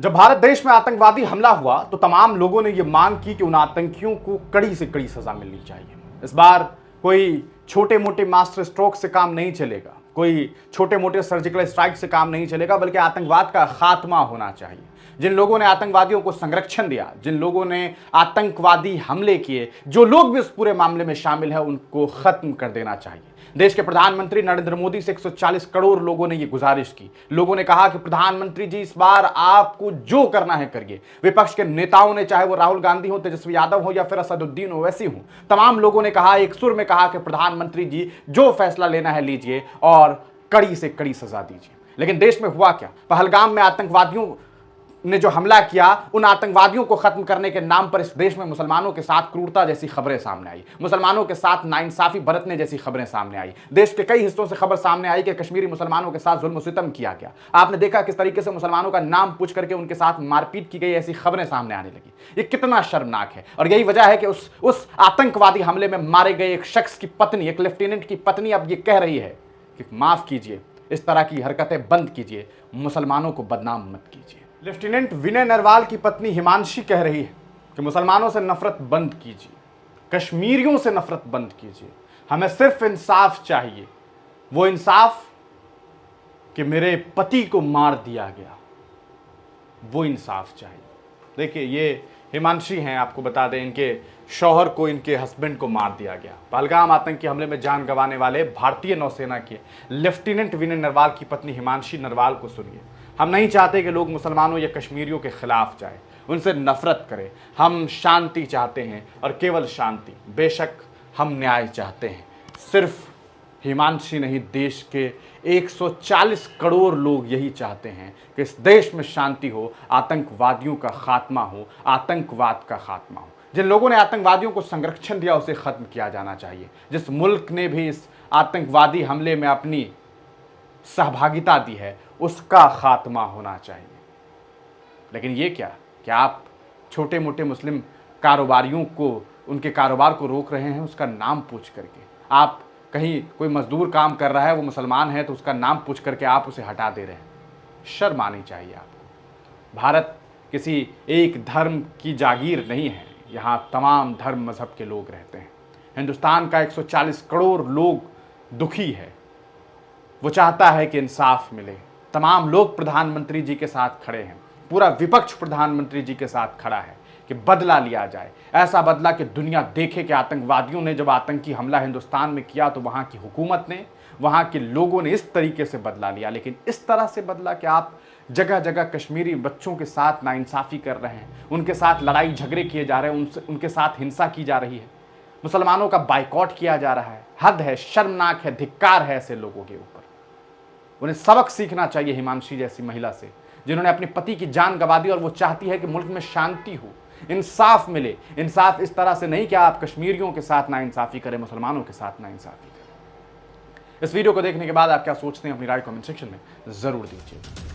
जब भारत देश में आतंकवादी हमला हुआ तो तमाम लोगों ने यह मांग की कि उन आतंकियों को कड़ी से कड़ी सजा मिलनी चाहिए। इस बार कोई छोटे मोटे मास्टर स्ट्रोक से काम नहीं चलेगा, कोई छोटे मोटे सर्जिकल स्ट्राइक से काम नहीं चलेगा, बल्कि आतंकवाद का खात्मा होना चाहिए। जिन लोगों ने आतंकवादियों को संरक्षण दिया, जिन लोगों ने आतंकवादी हमले किए, जो लोग भी उस पूरे मामले में शामिल हैं, उनको खत्म कर देना चाहिए। देश के प्रधानमंत्री नरेंद्र मोदी से 140 करोड़ लोगों ने यह गुजारिश की। लोगों ने कहा कि प्रधानमंत्री जी, इस बार आपको जो करना है करिए। विपक्ष के नेताओं ने, चाहे वो राहुल गांधी हो, तेजस्वी यादव हो या फिर असदुद्दीन ओवैसी हो, तमाम लोगों ने कहा, एक सुर में कहा कि प्रधानमंत्री जी जो फैसला लेना है लीजिए और कड़ी से कड़ी सजा दीजिए। लेकिन देश में हुआ क्या? पहलगाम में आतंकवादियों ने जो हमला किया, उन आतंकवादियों को खत्म करने के नाम पर इस देश में मुसलमानों के साथ क्रूरता जैसी खबरें सामने आई, मुसलमानों के साथ नाइंसाफी बरतने जैसी खबरें सामने आई। देश के कई हिस्सों से खबर सामने आई कि कश्मीरी मुसलमानों के साथ जुल्म सितम किया गया। आपने देखा किस तरीके से मुसलमानों का नाम पूछ करके उनके साथ मारपीट की गई, ऐसी खबरें सामने आने लगी। ये कितना शर्मनाक है। और यही वजह है कि उस आतंकवादी हमले में मारे गए एक शख्स की पत्नी, एक लेफ्टिनेंट की पत्नी अब ये कह रही है कि माफ कीजिए, इस तरह की हरकतें बंद कीजिए, मुसलमानों को बदनाम मत कीजिए। लेफ्टिनेंट विनय नरवाल की पत्नी हिमांशी कह रही है कि मुसलमानों से नफरत बंद कीजिए, कश्मीरियों से नफरत बंद कीजिए, हमें सिर्फ इंसाफ चाहिए। वो इंसाफ कि मेरे पति को मार दिया गया, वो इंसाफ चाहिए। देखिए, ये हिमांशी हैं, आपको बता दें, इनके शौहर को, इनके हस्बैंड को मार दिया गया। पहलगाम आतंकी हमले में जान गंवाने वाले भारतीय नौसेना के लेफ्टिनेंट विनय नरवाल की पत्नी हिमांशी नरवाल को सुनिए। हम नहीं चाहते कि लोग मुसलमानों या कश्मीरियों के खिलाफ जाए, उनसे नफरत करें। हम शांति चाहते हैं और केवल शांति। बेशक हम न्याय चाहते हैं। सिर्फ हिमांशी नहीं, देश के 140 करोड़ लोग यही चाहते हैं कि इस देश में शांति हो, आतंकवादियों का खात्मा हो, आतंकवाद का खात्मा हो। जिन लोगों ने आतंकवादियों को संरक्षण दिया, उसे खत्म किया जाना चाहिए। जिस मुल्क ने भी इस आतंकवादी हमले में अपनी सहभागिता दी है, उसका खात्मा होना चाहिए। लेकिन ये क्या आप छोटे मोटे मुस्लिम कारोबारियों को, उनके कारोबार को रोक रहे हैं उसका नाम पूछ करके? आप कहीं कोई मजदूर काम कर रहा है, वो मुसलमान है, तो उसका नाम पूछ करके आप उसे हटा दे रहे हैं। शर्म आनी चाहिए आपको। भारत किसी एक धर्म की जागीर नहीं है, यहाँ तमाम धर्म मजहब के लोग रहते हैं। हिंदुस्तान का 140 करोड़ लोग दुखी है, वो चाहता है कि इंसाफ मिले। तमाम लोग प्रधानमंत्री जी के साथ खड़े हैं, पूरा विपक्ष प्रधानमंत्री जी के साथ खड़ा है कि बदला लिया जाए। ऐसा बदला कि दुनिया देखे कि आतंकवादियों ने जब आतंकी हमला हिंदुस्तान में किया तो वहाँ की हुकूमत ने, वहाँ के लोगों ने इस तरीके से बदला लिया। लेकिन इस तरह से बदला कि आप जगह जगह कश्मीरी बच्चों के साथ नाइंसाफ़ी कर रहे हैं, उनके साथ लड़ाई झगड़े किए जा रहे हैं, उनके साथ हिंसा की जा रही है, मुसलमानों का बाइकॉट किया जा रहा है। हद है, शर्मनाक है, धिक्कार है ऐसे लोगों के ऊपर। उन्हें सबक सीखना चाहिए हिमांशी जैसी महिला से, जिन्होंने अपने पति की जान गंवा दी और वो चाहती है कि मुल्क में शांति हो, इंसाफ मिले। इंसाफ इस तरह से नहीं कि आप कश्मीरियों के साथ नाइंसाफ़ी करें, मुसलमानों के साथ नाइंसाफ़ी करें। इस वीडियो को देखने के बाद आप क्या सोचते हैं, अपनी राय कमेंट सेक्शन में ज़रूर दीजिए।